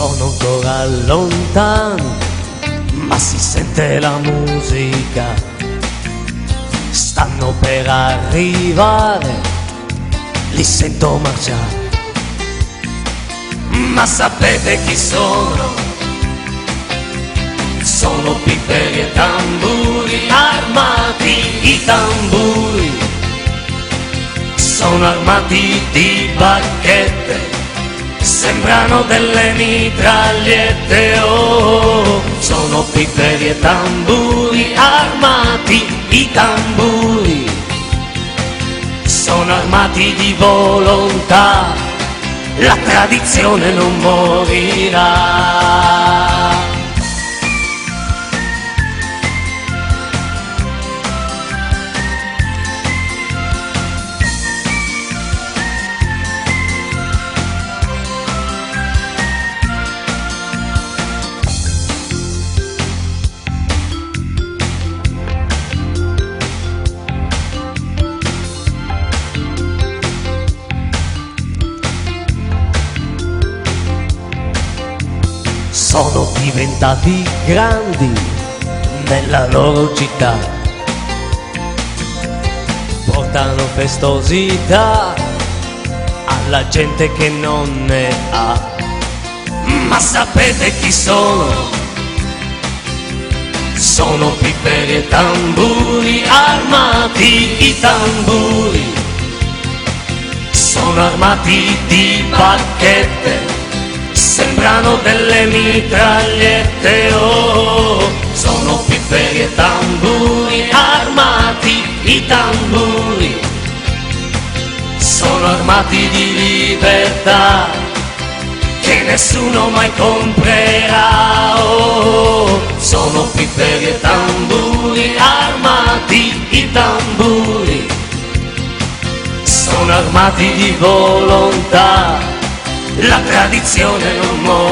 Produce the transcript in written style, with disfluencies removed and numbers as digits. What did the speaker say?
Sono ancora lontano, ma si sente la musica. Stanno per arrivare, li sento marciare. Ma sapete chi sono? Sono pifferi e tamburi, armati i tamburi. Sono armati di bacchette, sembrano delle mitragliette, oh. Sono pifferi e tamburi, armati i tamburi. Sono armati di volontà, la tradizione non morirà. Sono diventati grandi nella loro città, portano festosità alla gente che non ne ha. Ma sapete chi sono? Sono pifferi e tamburi, armati i tamburi. Sono armati di bacchette, sembrano delle mitragliette, oh. Sono pifferi e tamburi, armati i tamburi. Sono armati di libertà che nessuno mai comprerà, oh. Sono pifferi e tamburi, armati i tamburi. Sono armati di volontà, la tradizione non muore.